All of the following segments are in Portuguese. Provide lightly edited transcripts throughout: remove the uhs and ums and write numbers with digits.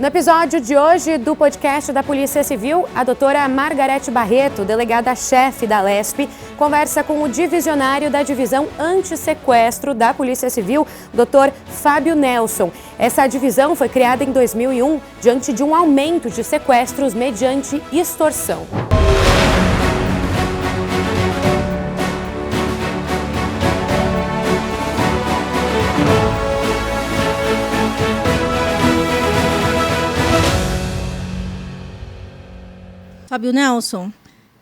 No episódio de hoje do podcast da Polícia Civil, a doutora Margarete Barreto, delegada-chefe da LESP, conversa com o divisionário da Divisão Antissequestro da Polícia Civil, Dr. Fábio Nelson. Essa divisão foi criada em 2001 diante de um aumento de sequestros mediante extorsão. Fábio Nelson,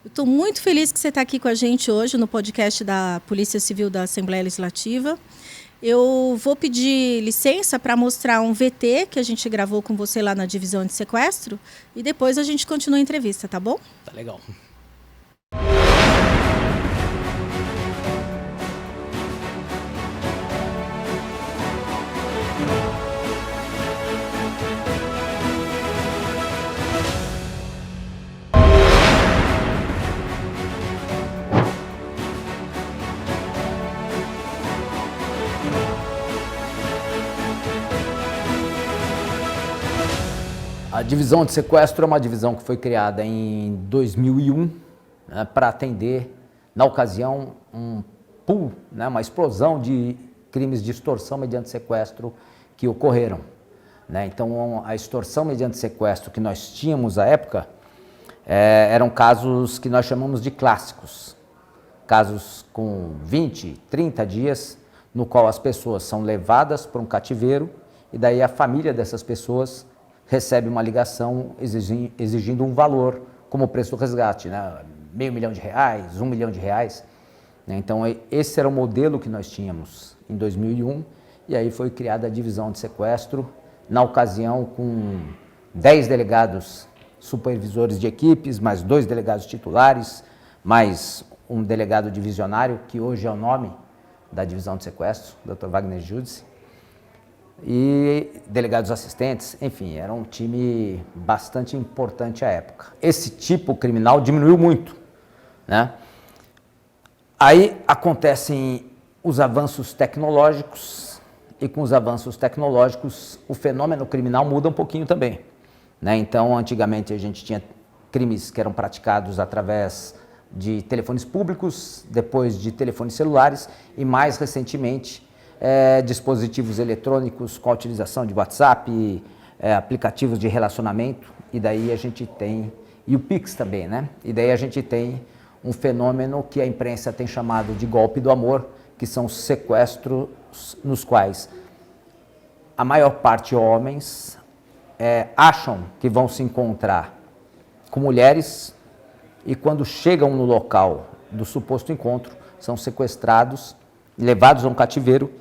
eu estou muito feliz que você está aqui com a gente hoje no podcast da Polícia Civil da Assembleia Legislativa. Eu vou pedir licença para mostrar um VT que a gente gravou com você lá na divisão de sequestro e depois a gente continua a entrevista, tá bom? Tá legal. A divisão de sequestro é uma divisão que foi criada em 2001, né, para atender, na ocasião, um pool, né, uma explosão de crimes de extorsão mediante sequestro que ocorreram. Né? Então, a extorsão mediante sequestro que nós tínhamos à época eram casos que nós chamamos de clássicos. Casos com 20, 30 dias, no qual as pessoas são levadas para um cativeiro e daí a família dessas pessoas recebe uma ligação exigindo um valor como preço do resgate, né? R$500 mil, R$1 milhão. Então, esse era o modelo que nós tínhamos em 2001 e aí foi criada a divisão de sequestro, na ocasião com 10 delegados supervisores de equipes, mais 2 delegados titulares, mais um delegado divisionário, que hoje é o nome da divisão de sequestro, Dr. Wagner Judice, e delegados assistentes, enfim, era um time bastante importante à época. Esse tipo criminal diminuiu muito, né? Aí acontecem os avanços tecnológicos e com os avanços tecnológicos o fenômeno criminal muda um pouquinho também, né? Então, antigamente a gente tinha crimes que eram praticados através de telefones públicos, depois de telefones celulares e mais recentemente dispositivos eletrônicos com a utilização de WhatsApp, aplicativos de relacionamento, e daí a gente tem, e o Pix também, né? E daí a gente tem um fenômeno que a imprensa tem chamado de golpe do amor, que são sequestros nos quais a maior parte homens acham que vão se encontrar com mulheres e quando chegam no local do suposto encontro, são sequestrados, levados a um cativeiro,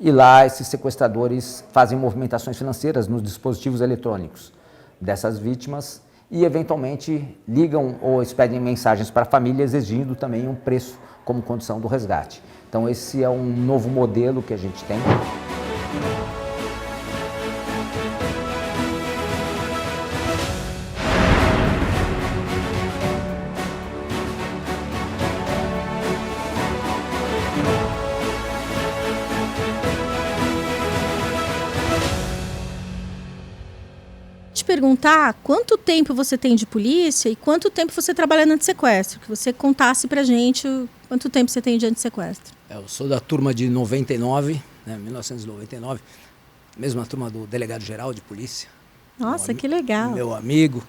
e lá esses sequestradores fazem movimentações financeiras nos dispositivos eletrônicos dessas vítimas e eventualmente ligam ou expedem mensagens para a família exigindo também um preço como condição do resgate. Então esse é um novo modelo que a gente tem. Perguntar quanto tempo você tem de polícia e quanto tempo você trabalha no antissequestro, que você contasse pra gente quanto tempo você tem de antissequestro. Eu sou da turma de 99, né, 1999, mesma turma do delegado-geral de polícia. Nossa, que legal. Meu amigo,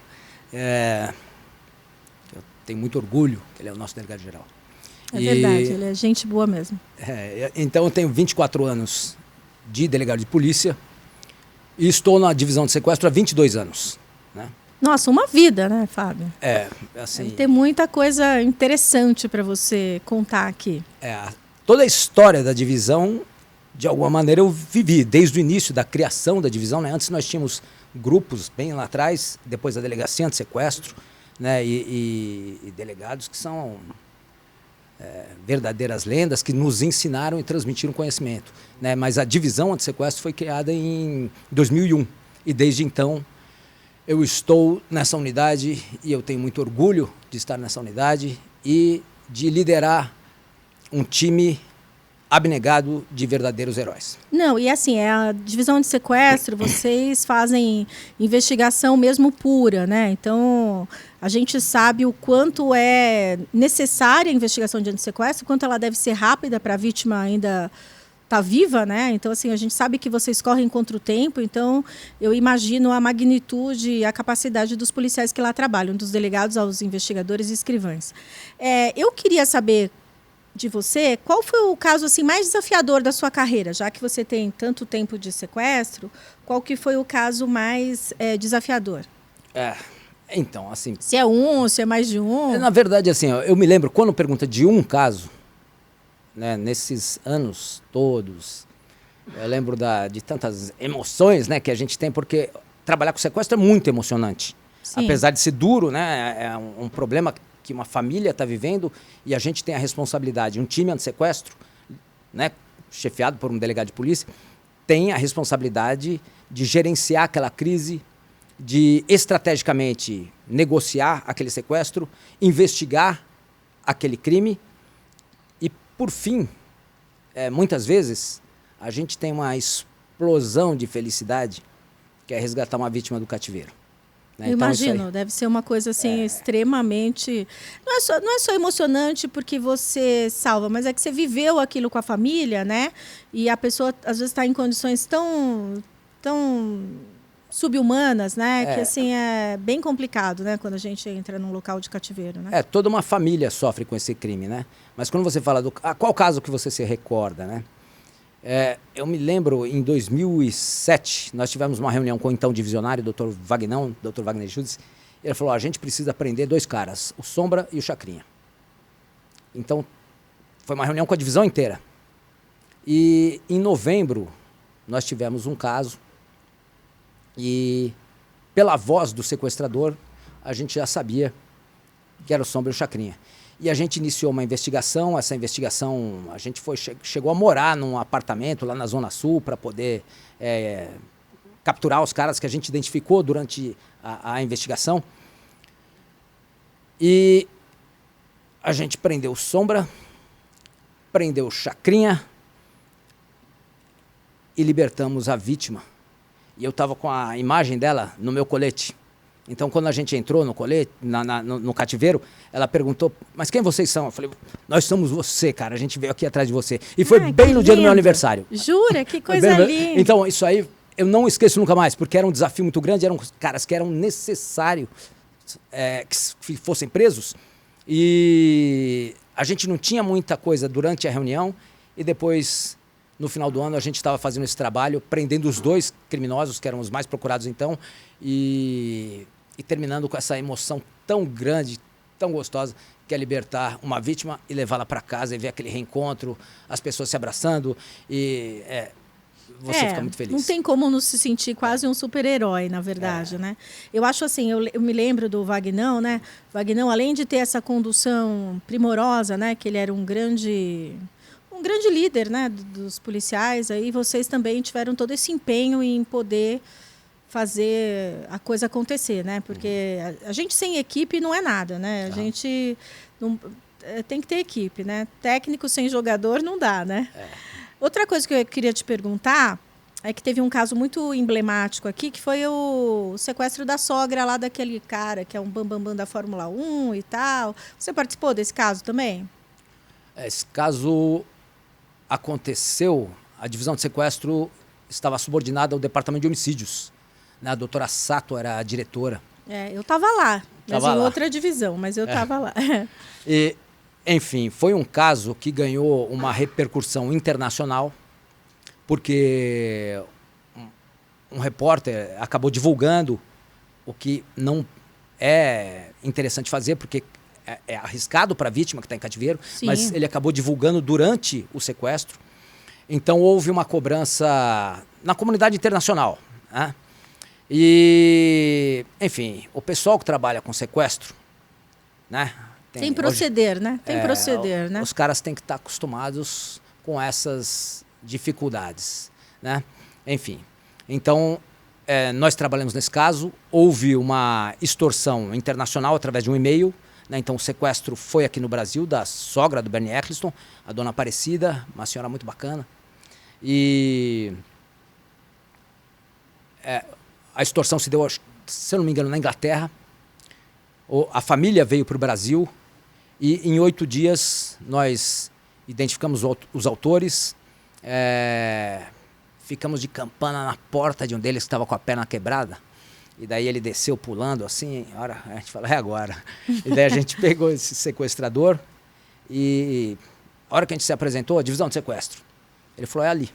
eu tenho muito orgulho que ele é o nosso delegado-geral. É verdade, ele é gente boa mesmo. Então eu tenho 24 anos de delegado de polícia, e estou na divisão de sequestro há 22 anos. Né? Nossa, uma vida, né, Fábio? Assim... Deve ter muita coisa interessante para você contar aqui. Toda a história da divisão, de alguma maneira, eu vivi desde o início da criação da divisão. Né? Antes nós tínhamos grupos bem lá atrás, depois a delegacia de sequestro, né? e delegados que são verdadeiras lendas que nos ensinaram e transmitiram conhecimento. Né? Mas a divisão antissequestro foi criada em 2001 e desde então eu estou nessa unidade e eu tenho muito orgulho de estar nessa unidade e de liderar um time abnegado de verdadeiros heróis. Não, e assim, é a divisão de sequestro, vocês fazem investigação mesmo pura, né? Então, a gente sabe o quanto é necessária a investigação de sequestro, quanto ela deve ser rápida para a vítima ainda estar viva, né? Então, assim, a gente sabe que vocês correm contra o tempo, então eu imagino a magnitude e a capacidade dos policiais que lá trabalham, dos delegados aos investigadores e escrivães. Eu queria saber de você, qual foi o caso assim mais desafiador da sua carreira, já que você tem tanto tempo de sequestro, qual que foi o caso mais desafiador? Então, assim... Se é um, se é mais de um? Na verdade, assim, eu me lembro, quando pergunta de um caso, né, nesses anos todos, eu lembro de tantas emoções, né, que a gente tem, porque trabalhar com sequestro é muito emocionante. Sim. Apesar de ser duro, né, é um problema que uma família está vivendo e a gente tem a responsabilidade. Um time anti-sequestro, né, chefiado por um delegado de polícia, tem a responsabilidade de gerenciar aquela crise, de estrategicamente negociar aquele sequestro, investigar aquele crime e, por fim, muitas vezes, a gente tem uma explosão de felicidade, que é resgatar uma vítima do cativeiro. Eu imagino, deve ser uma coisa assim extremamente... Não é só emocionante porque você salva, mas é que você viveu aquilo com a família, né? E a pessoa, às vezes, está em condições tão subhumanas, né? Que, assim, é bem complicado, né? Quando a gente entra num local de cativeiro, né? Toda uma família sofre com esse crime, né? Mas quando você fala qual caso que você se recorda, né? Eu me lembro, em 2007, nós tivemos uma reunião com o então divisionário, Dr. Wagner Judes. Ele falou, a gente precisa prender 2 caras, o Sombra e o Chacrinha. Então, foi uma reunião com a divisão inteira. E em novembro, nós tivemos um caso e, pela voz do sequestrador, a gente já sabia que era o Sombra e o Chacrinha. E a gente iniciou uma investigação, essa investigação, a gente chegou a morar num apartamento lá na Zona Sul para poder capturar os caras que a gente identificou durante a investigação. E a gente prendeu o Sombra, prendeu o Chacrinha e libertamos a vítima. E eu estava com a imagem dela no meu colete. Então, quando a gente entrou no colete, no cativeiro, ela perguntou, mas quem vocês são? Eu falei, nós somos você, cara, a gente veio aqui atrás de você. E foi bem no dia do meu aniversário. Jura? Que coisa linda. Então, isso aí eu não esqueço nunca mais, porque era um desafio muito grande, eram caras que eram necessários que fossem presos. E a gente não tinha muita coisa durante a reunião e depois... No final do ano, a gente estava fazendo esse trabalho, prendendo os 2 criminosos, que eram os mais procurados então, e terminando com essa emoção tão grande, tão gostosa, que é libertar uma vítima e levá-la para casa e ver aquele reencontro, as pessoas se abraçando, e você fica muito feliz. Não tem como não se sentir quase um super-herói, na verdade, né? Eu acho assim, eu me lembro do Vagnão, né? Vagnão, além de ter essa condução primorosa, né? Que ele era um grande líder, né, dos policiais, aí vocês também tiveram todo esse empenho em poder fazer a coisa acontecer, né? Porque a gente sem equipe não é nada, né? A gente tem que ter equipe, né? Técnico sem jogador não dá, né? Outra coisa que eu queria te perguntar é que teve um caso muito emblemático aqui, que foi o sequestro da sogra lá daquele cara que é um bambambam da Fórmula 1 e tal. Você participou desse caso também? Esse caso aconteceu, a divisão de sequestro estava subordinada ao departamento de homicídios. A doutora Sato era a diretora. Eu estava lá, mas em outra divisão, mas eu estava lá. E, enfim, foi um caso que ganhou uma repercussão internacional, porque um repórter acabou divulgando o que não é interessante fazer, porque é arriscado para a vítima que está em cativeiro. Sim. Mas ele acabou divulgando durante o sequestro. Então, houve uma cobrança na comunidade internacional, né? E, enfim, o pessoal que trabalha com sequestro, né? Tem proceder, né? Tem proceder, né? Os caras têm que estar acostumados com essas dificuldades, né? Enfim, então, nós trabalhamos nesse caso. Houve uma extorsão internacional através de um e-mail, né? Então o sequestro foi aqui no Brasil, da sogra do Bernie Eccleston, a dona Aparecida, uma senhora muito bacana. E a extorsão se deu, se eu não me engano, na Inglaterra. A família veio para o Brasil e em 8 dias nós identificamos os autores, ficamos de campana na porta de um deles que estava com a perna quebrada. E daí ele desceu pulando assim, a gente falou, é agora. E daí a gente pegou esse sequestrador e a hora que a gente se apresentou, a divisão de sequestro, ele falou, é ali.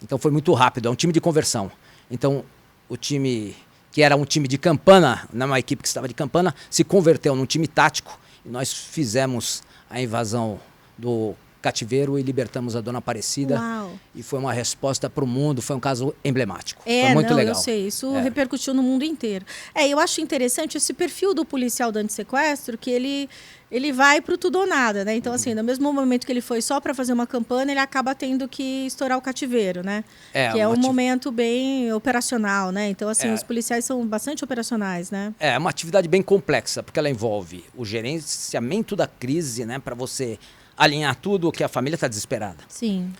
Então foi muito rápido, é um time de conversão. Então o time, que era um time de campana, uma equipe que estava de campana, se converteu num time tático e nós fizemos a invasão do cativeiro e libertamos a dona Aparecida. Uau. E foi uma resposta para o mundo, foi um caso emblemático. Foi muito legal. Eu sei, isso repercutiu no mundo inteiro. Eu acho interessante esse perfil do policial do antissequestro, que ele vai para o tudo ou nada, né? Então, assim, no mesmo momento que ele foi só para fazer uma campana, ele acaba tendo que estourar o cativeiro, né? Que é um momento bem operacional, né? Então, assim, os policiais são bastante operacionais, né? É uma atividade bem complexa, porque ela envolve o gerenciamento da crise, né? Para você alinhar tudo, que a família está desesperada. Sim.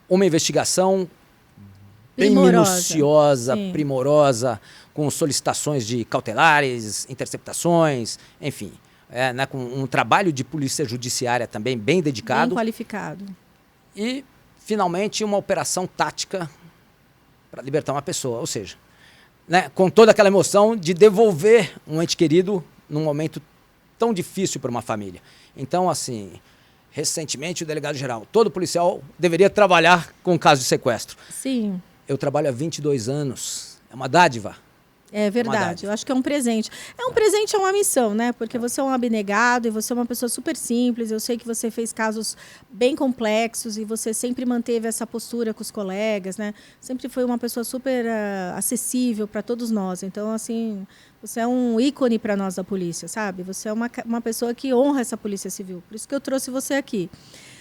Uma investigação bem minuciosa, primorosa, com solicitações de cautelares, interceptações, enfim. Né, com um trabalho de polícia judiciária também bem dedicado. Bem qualificado. E, finalmente, uma operação tática para libertar uma pessoa. Ou seja, né, com toda aquela emoção de devolver um ente querido num momento tão difícil para uma família. Então, assim, recentemente o delegado-geral, todo policial deveria trabalhar com o caso de sequestro. Sim. Eu trabalho há 22 anos. É uma dádiva. É verdade, eu acho que é um presente. Um presente, é uma missão, né? Porque você é um abnegado e você é uma pessoa super simples. Eu sei que você fez casos bem complexos e você sempre manteve essa postura com os colegas, né? Sempre foi uma pessoa super acessível para todos nós. Então, assim, você é um ícone para nós da polícia, sabe? Você é uma pessoa que honra essa Polícia Civil. Por isso que eu trouxe você aqui.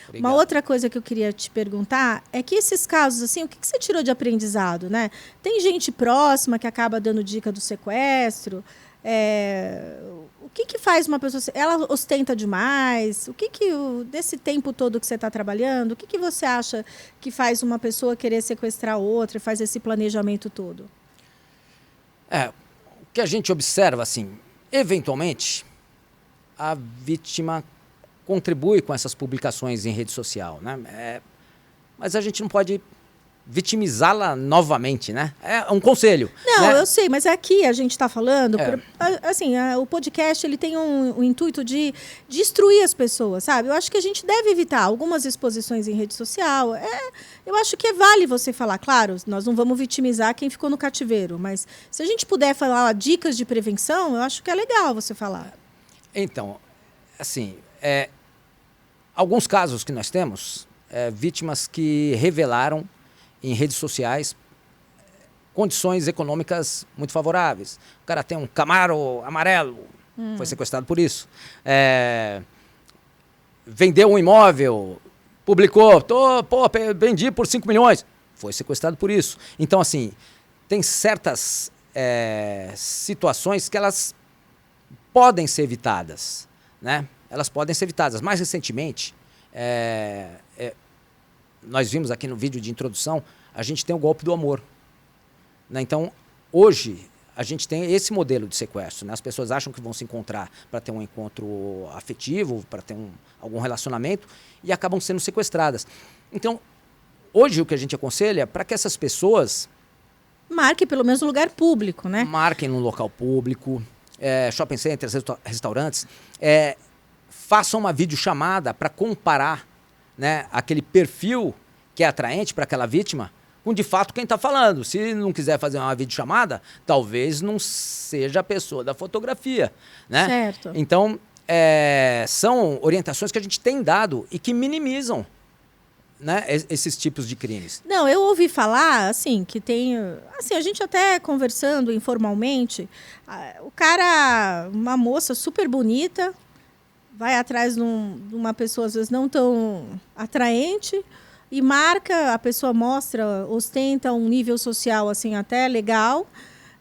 Obrigado. Uma outra coisa que eu queria te perguntar é que esses casos, assim, o que você tirou de aprendizado, né? Tem gente próxima que acaba dando dica do sequestro. O que faz uma pessoa... Ela ostenta demais? Desse tempo todo que você está trabalhando, o que você acha que faz uma pessoa querer sequestrar outra e faz esse planejamento todo? O que a gente observa, assim, eventualmente, a vítima contribui com essas publicações em rede social, né? Mas a gente não pode vitimizá-la novamente, né? É um conselho. Não, né? Eu sei, mas aqui a gente está falando... Assim, o podcast ele tem o intuito de instruir as pessoas, sabe? Eu acho que a gente deve evitar algumas exposições em rede social. Eu acho que vale você falar, claro, nós não vamos vitimizar quem ficou no cativeiro, mas se a gente puder falar dicas de prevenção, eu acho que é legal você falar. Então, assim... alguns casos que nós temos, vítimas que revelaram em redes sociais condições econômicas muito favoráveis. O cara tem um Camaro amarelo, foi sequestrado por isso. Vendeu um imóvel, publicou, vendi por 5 milhões, foi sequestrado por isso. Então, assim, tem certas situações que elas podem ser evitadas, né? Elas podem ser evitadas. Mais recentemente, nós vimos aqui no vídeo de introdução, a gente tem o golpe do amor. Né? Então, hoje, a gente tem esse modelo de sequestro. Né? As pessoas acham que vão se encontrar para ter um encontro afetivo, para ter algum relacionamento, e acabam sendo sequestradas. Então, hoje o que a gente aconselha é para que essas pessoas... Marquem pelo menos um lugar público, né? Marquem num local público, shopping centers, restaurantes... façam uma videochamada para comparar, né, aquele perfil que é atraente para aquela vítima com, de fato, quem está falando. Se não quiser fazer uma videochamada, talvez não seja a pessoa da fotografia. Né? Certo. Então, são orientações que a gente tem dado e que minimizam, né, esses tipos de crimes. Não, eu ouvi falar, assim, que tem... Assim, a gente até conversando informalmente, o cara, uma moça super bonita... vai atrás de uma pessoa, às vezes, não tão atraente e marca, a pessoa mostra, ostenta um nível social, assim, até legal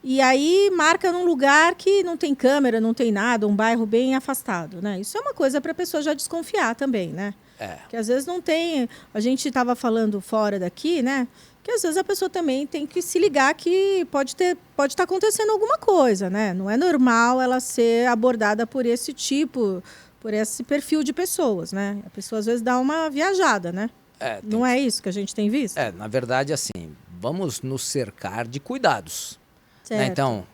e aí marca num lugar que não tem câmera, não tem nada, um bairro bem afastado, né? Isso é uma coisa para a pessoa já desconfiar também, né? Que às vezes não tem... A gente estava falando fora daqui, né? Que às vezes a pessoa também tem que se ligar que pode estar acontecendo alguma coisa, né? Não é normal ela ser abordada por esse perfil de pessoas, né? A pessoa às vezes dá uma viajada, né? Não é isso que a gente tem visto? Na verdade, assim, vamos nos cercar de cuidados. Né? Então,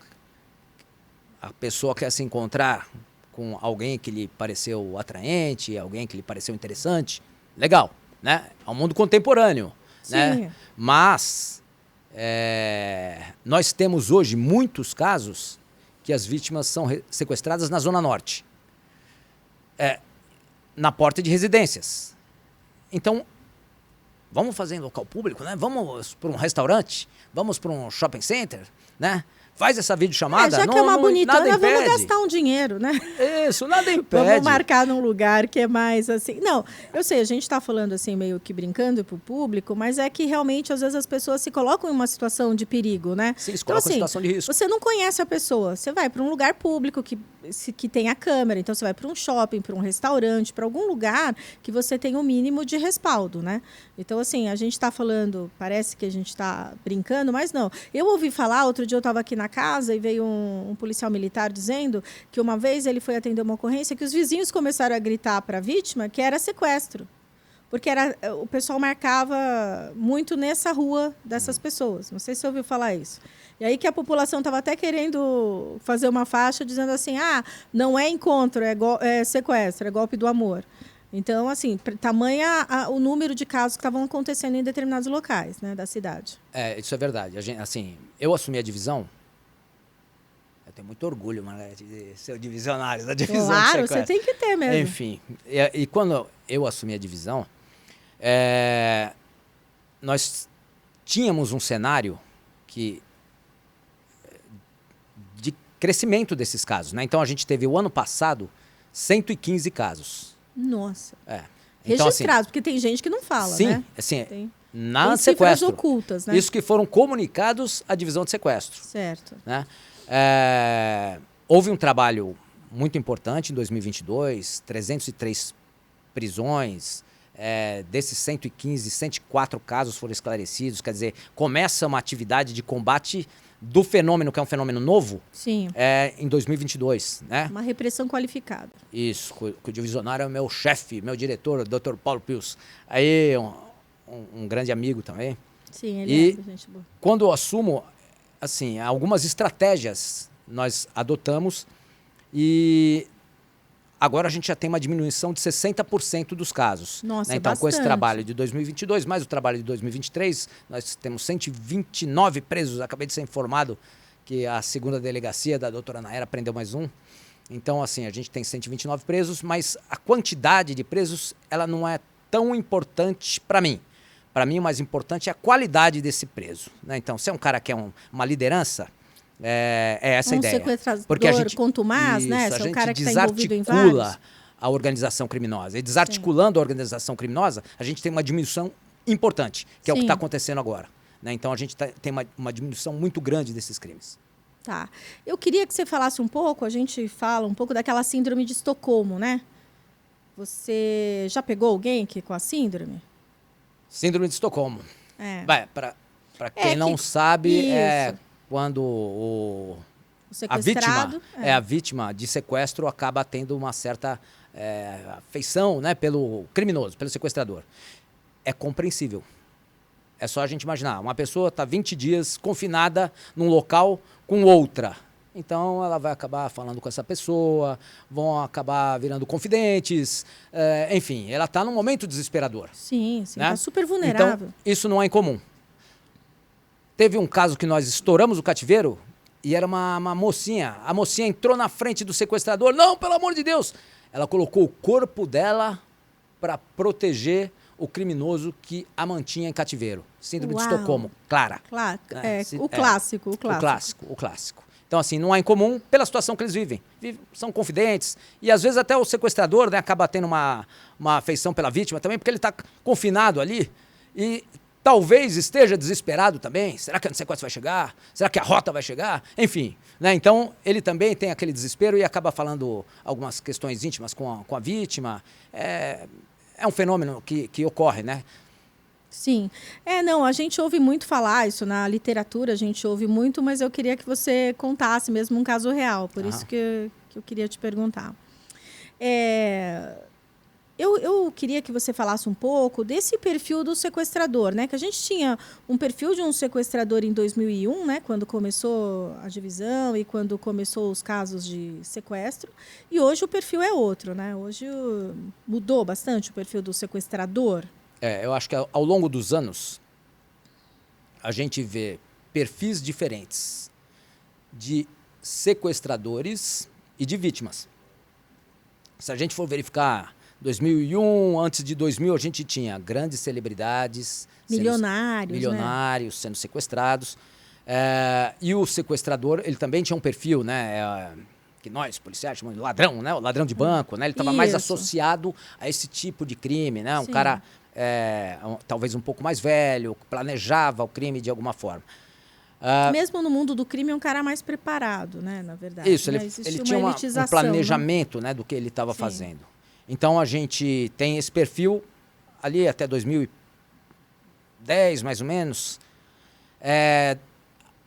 a pessoa quer se encontrar com alguém que lhe pareceu atraente, alguém que lhe pareceu interessante, legal, né? É um mundo contemporâneo, né? Mas nós temos hoje muitos casos que as vítimas são sequestradas na Zona Norte, na porta de residências. Então, vamos fazer em local público, né? Vamos para um restaurante, vamos para um shopping center, né? Faz essa videochamada. Já que é uma bonitona, vamos gastar um dinheiro, né? Isso, nada impede. Vamos marcar num lugar que é mais assim... Não, eu sei, a gente está falando assim, meio que brincando para o público, mas é que realmente, às vezes, as pessoas se colocam em uma situação de perigo, né? Sim, se colocam em situação de risco. Você não conhece a pessoa, você vai para um lugar público que tem a câmera, então você vai para um shopping, para um restaurante, para algum lugar que você tem um mínimo de respaldo, né? Então, assim, a gente está falando, parece que a gente está brincando, mas não. Eu ouvi falar, outro dia eu estava aqui na casa e veio um policial militar dizendo que uma vez ele foi atender uma ocorrência que os vizinhos começaram a gritar para a vítima que era sequestro. Porque o pessoal marcava muito nessa rua dessas pessoas. Não sei se você ouviu falar isso. E aí que a população estava até querendo fazer uma faixa dizendo assim, não é encontro, é sequestro, é golpe do amor. Então, assim, tamanha o número de casos que estavam acontecendo em determinados locais, né, da cidade. Isso é verdade. Assim, eu assumi a divisão. Eu tenho muito orgulho, Margarete, de ser o divisionário da divisão. Claro, você tem que ter mesmo. Enfim, e quando eu assumi a divisão, nós tínhamos um cenário de crescimento desses casos, né? Então, a gente teve o ano passado 115 casos. Nossa. Então, registrado, assim, porque tem gente que não fala, sim, né? Assim, tem sequestro. Ocultas, né? Isso que foram comunicados à divisão de sequestro. Certo. Né? Houve um trabalho muito importante em 2022, 303 prisões, desses 115, 104 casos foram esclarecidos, quer dizer, começa uma atividade de combate do fenômeno, que é um fenômeno novo, sim, em 2022. Né? Uma repressão qualificada. Isso, que o divisionário é o meu chefe, meu diretor, o Dr. Paulo Pius. Aí, um grande amigo também. Sim, ele é gente boa. Quando eu assumo, assim, algumas estratégias nós adotamos e agora a gente já tem uma diminuição de 60% dos casos. Nossa, né? Então, bastante. com esse trabalho de 2022, mais o trabalho de 2023, nós temos 129 presos. Acabei de ser informado que a segunda delegacia da doutora Nayara prendeu mais um. Então, assim, a gente tem 129 presos, mas a quantidade de presos, ela não é tão importante para mim. Para mim, o mais importante é a qualidade desse preso. Né? Então, se é um cara que é uma liderança, é essa a ideia. Sequestrador porque a gente, contumaz, né? A Se é o gente cara que está envolvido em vários. desarticula a organização criminosa. E desarticulando a organização criminosa, a gente tem uma diminuição importante, que é o que está acontecendo agora. Né? Então, a gente tem uma diminuição muito grande desses crimes. Tá. Eu queria que você falasse um pouco, a gente fala um pouco daquela síndrome de Estocolmo, né? Você já pegou alguém com a síndrome? Síndrome de Estocolmo. Para quem não sabe, quando a vítima de sequestro acaba tendo uma certa afeição, né, pelo criminoso, pelo sequestrador. É compreensível. É só a gente imaginar. Uma pessoa está 20 dias confinada num local com outra. Então, ela vai acabar falando com essa pessoa, vão acabar virando confidentes, enfim, ela está num momento desesperador. Sim, né? Está super vulnerável. Então, isso não é incomum. Teve um caso que nós estouramos o cativeiro e era uma mocinha. A mocinha entrou na frente do sequestrador. Não, pelo amor de Deus! Ela colocou o corpo dela para proteger o criminoso que a mantinha em cativeiro. Síndrome de Estocolmo, clara. O clássico. O clássico. Então, assim, não é incomum pela situação que eles vivem. São confidentes. E, às vezes, até o sequestrador, né, acaba tendo uma afeição pela vítima também, porque ele está confinado ali e talvez esteja desesperado também. Será que o sequestro vai chegar? Será que a rota vai chegar? Enfim, né? Então ele também tem aquele desespero e acaba falando algumas questões íntimas com a vítima. É um fenômeno que ocorre, né? Sim. Não, a gente ouve muito falar isso na literatura, a gente ouve muito, mas eu queria que você contasse mesmo um caso real, por isso que eu queria te perguntar. Eu queria que você falasse um pouco desse perfil do sequestrador, né? Que a gente tinha um perfil de um sequestrador em 2001, né? Quando começou a divisão e quando começou os casos de sequestro. E hoje o perfil é outro, né? Hoje mudou bastante o perfil do sequestrador. Eu acho que ao longo dos anos, a gente vê perfis diferentes de sequestradores e de vítimas. Se a gente for verificar 2001, antes de 2000, a gente tinha grandes celebridades, milionários, sendo sequestrados. E o sequestrador, ele também tinha um perfil, né? Que nós, policiais, chamamos de ladrão, né? O ladrão de banco, né? Ele estava mais associado a esse tipo de crime, né? Um cara talvez um pouco mais velho, planejava o crime de alguma forma. Mesmo no mundo do crime, é um cara mais preparado, né? Na verdade. Isso, ele tinha um planejamento, né, do que ele estava fazendo. Então, a gente tem esse perfil ali até 2010, mais ou menos.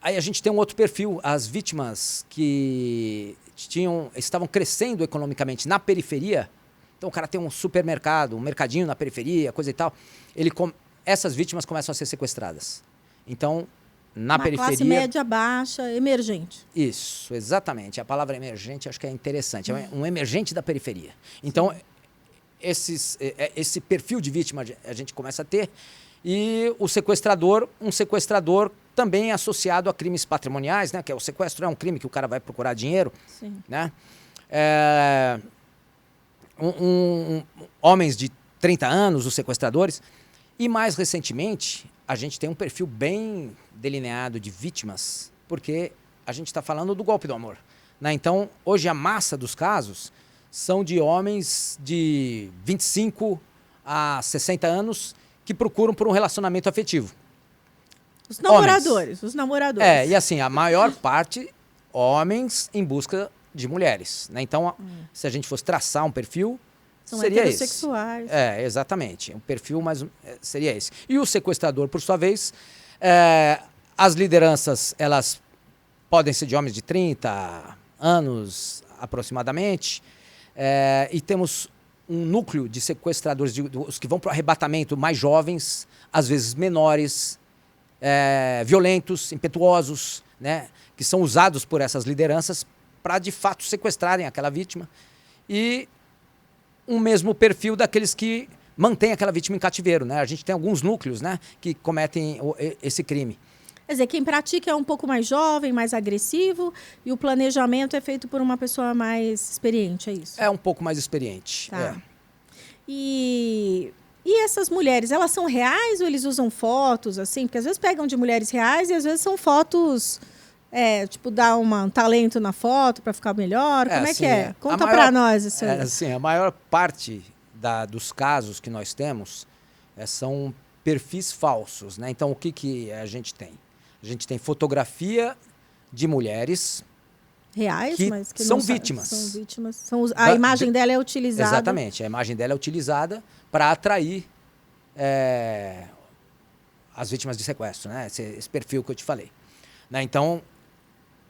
Aí a gente tem um outro perfil, as vítimas que estavam crescendo economicamente na periferia. Então, o cara tem um supermercado, um mercadinho na periferia, coisa e tal. Essas vítimas começam a ser sequestradas. Então, na periferia... classe média baixa, emergente. Isso, exatamente. A palavra emergente acho que é interessante. É um emergente da periferia. Então, esse perfil de vítima a gente começa a ter. E um sequestrador também associado a crimes patrimoniais, né? Que o sequestro é um crime que o cara vai procurar dinheiro. Sim. Né? Homens de 30 anos, os sequestradores. E mais recentemente, a gente tem um perfil bem delineado de vítimas, porque a gente está falando do golpe do amor. Né? Então, hoje a massa dos casos são de homens de 25 a 60 anos que procuram por um relacionamento afetivo. Os namoradores. E assim, a maior parte, homens em busca de mulheres. Né? Então, se a gente fosse traçar um perfil, são seria heterossexuais. esse. Exatamente. Um perfil seria esse. E o sequestrador, por sua vez, as lideranças, elas podem ser de homens de 30 anos aproximadamente. E temos um núcleo de sequestradores, os que vão para o arrebatamento, mais jovens, às vezes menores, violentos, impetuosos, né? Que são usados por essas lideranças para, de fato, sequestrarem aquela vítima. E um mesmo perfil daqueles que mantêm aquela vítima em cativeiro, né? A gente tem alguns núcleos, né, que cometem esse crime. Quer dizer, quem pratica é um pouco mais jovem, mais agressivo, e o planejamento é feito por uma pessoa mais experiente, é isso? É um pouco mais experiente. Tá. E essas mulheres, elas são reais ou eles usam fotos, assim? Porque às vezes pegam de mulheres reais e às vezes são fotos... tipo, dar um talento na foto para ficar melhor? Como é que é? Conta para nós isso aí. Assim, a maior parte dos casos que nós temos são perfis falsos, né? Então, o que a gente tem? A gente tem fotografia de mulheres reais, mas que são vítimas. São vítimas. A imagem dela é utilizada. Exatamente, a imagem dela é utilizada para atrair as vítimas de sequestro, né? Esse perfil que eu te falei. Né? Então,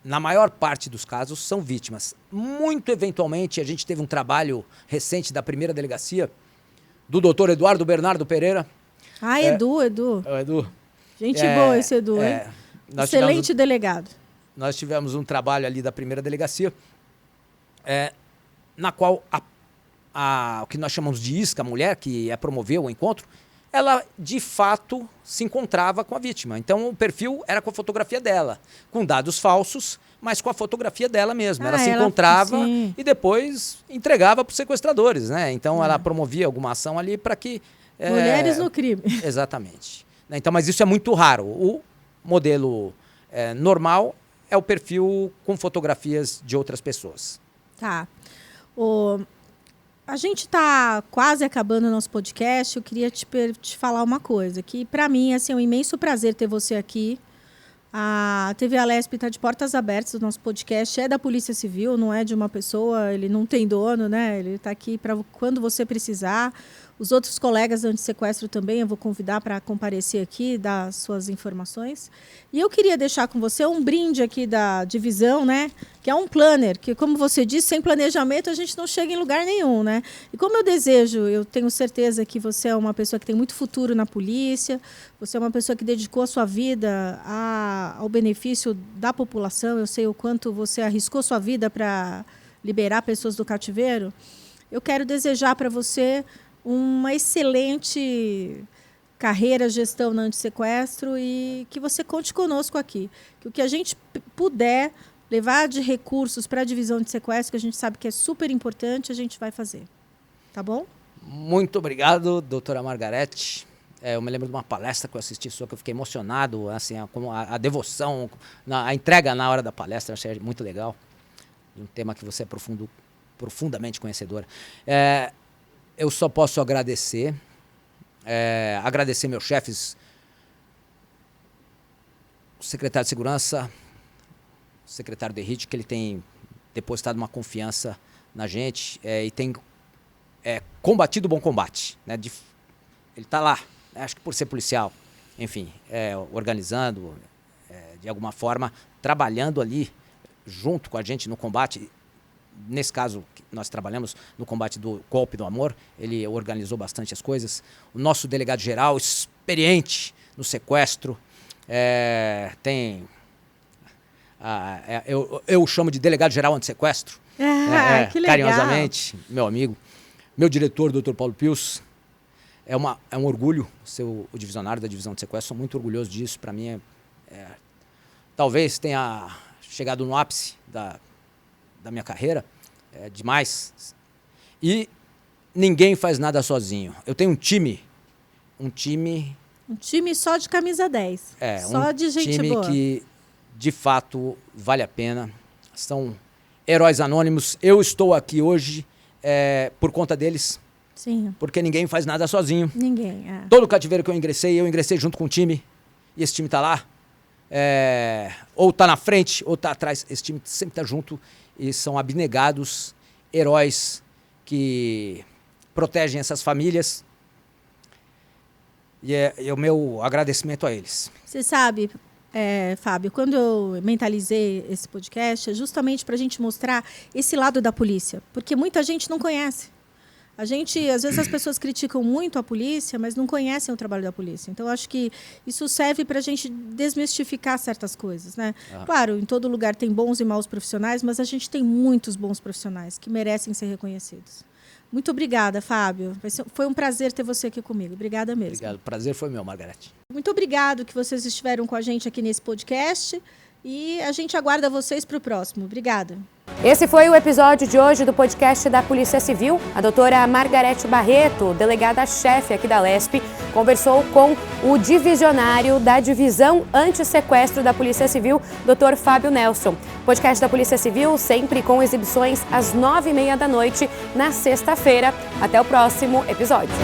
na maior parte dos casos, são vítimas. Muito eventualmente, a gente teve um trabalho recente da primeira delegacia, do doutor Eduardo Bernardo Pereira. Edu. Edu. Gente boa esse Edu, hein? Excelente delegado. Nós tivemos um trabalho ali da primeira delegacia, na qual o que nós chamamos de isca, a mulher que promoveu o encontro, ela, de fato, se encontrava com a vítima. Então, o perfil era com a fotografia dela, com dados falsos, mas com a fotografia dela mesma. Ela se encontrava e depois entregava para os sequestradores, né? Então, ela promovia alguma ação ali para que... mulheres no crime. Exatamente. Então, mas isso é muito raro. O modelo normal é o perfil com fotografias de outras pessoas. Tá. A gente está quase acabando o nosso podcast. Eu queria te falar uma coisa, que para mim assim, é um imenso prazer ter você aqui. A TV Alesp está de portas abertas. O nosso podcast é da Polícia Civil, não é de uma pessoa, ele não tem dono, né? Ele está aqui para quando você precisar. Os outros colegas anti-sequestro também eu vou convidar para comparecer aqui, dar suas informações. E eu queria deixar com você um brinde aqui da divisão, né? Que é um planner, que como você disse, sem planejamento a gente não chega em lugar nenhum, né? E como eu tenho certeza que você é uma pessoa que tem muito futuro na polícia, você é uma pessoa que dedicou a sua vida ao benefício da população, eu sei o quanto você arriscou sua vida para liberar pessoas do cativeiro. Eu quero desejar para você uma excelente carreira, gestão no antissequestro e que você conte conosco aqui. Que o que a gente puder levar de recursos para a divisão de sequestro, que a gente sabe que é super importante, a gente vai fazer. Tá bom? Muito obrigado, doutora Margarete. Eu me lembro de uma palestra que eu assisti sua, que eu fiquei emocionado, assim, a devoção, a entrega na hora da palestra, eu achei muito legal. Um tema que você é profundamente conhecedora. Eu só posso agradecer meus chefes, o secretário de Segurança, o secretário de RIT, que ele tem depositado uma confiança na gente e tem combatido o bom combate. Né? Ele está lá, acho que por ser policial, enfim, organizando, de alguma forma, trabalhando ali junto com a gente no combate. Nesse caso, nós trabalhamos no combate do golpe do amor, ele organizou bastante as coisas. O nosso delegado-geral, experiente no sequestro, eu chamo de delegado-geral anti-sequestro, que legal. Carinhosamente, meu amigo. Meu diretor, Dr. Paulo Pius, é um orgulho ser o divisionário da divisão de sequestro, sou muito orgulhoso disso. Para mim, talvez tenha chegado no ápice da minha carreira, demais. E ninguém faz nada sozinho. Eu tenho um time. Um time só de camisa 10. Só de gente boa. Um time que, de fato, vale a pena. São heróis anônimos. Eu estou aqui hoje por conta deles. Sim. Porque ninguém faz nada sozinho. Ninguém, Todo cativeiro que eu ingressei junto com o time. E esse time está lá. Ou está na frente, ou está atrás. Esse time sempre está junto. E são abnegados heróis que protegem essas famílias. E é o meu agradecimento a eles. Você sabe, Fábio, quando eu mentalizei esse podcast, é justamente para a gente mostrar esse lado da polícia. Porque muita gente não conhece. Às vezes as pessoas criticam muito a polícia, mas não conhecem o trabalho da polícia. Então, acho que isso serve para a gente desmistificar certas coisas, né? Claro, em todo lugar tem bons e maus profissionais, mas a gente tem muitos bons profissionais que merecem ser reconhecidos. Muito obrigada, Fábio. Foi um prazer ter você aqui comigo. Obrigada mesmo. Obrigado. O prazer foi meu, Margarete. Muito obrigado que vocês estiveram com a gente aqui nesse podcast. E a gente aguarda vocês para o próximo. Obrigada. Esse foi o episódio de hoje do podcast da Polícia Civil. A doutora Margarete Barreto, delegada-chefe aqui da Alesp, conversou com o divisionário da Divisão Antissequestro da Polícia Civil, Dr. Fábio Nelson. Podcast da Polícia Civil sempre com exibições às 9h30 da noite, na sexta-feira. Até o próximo episódio.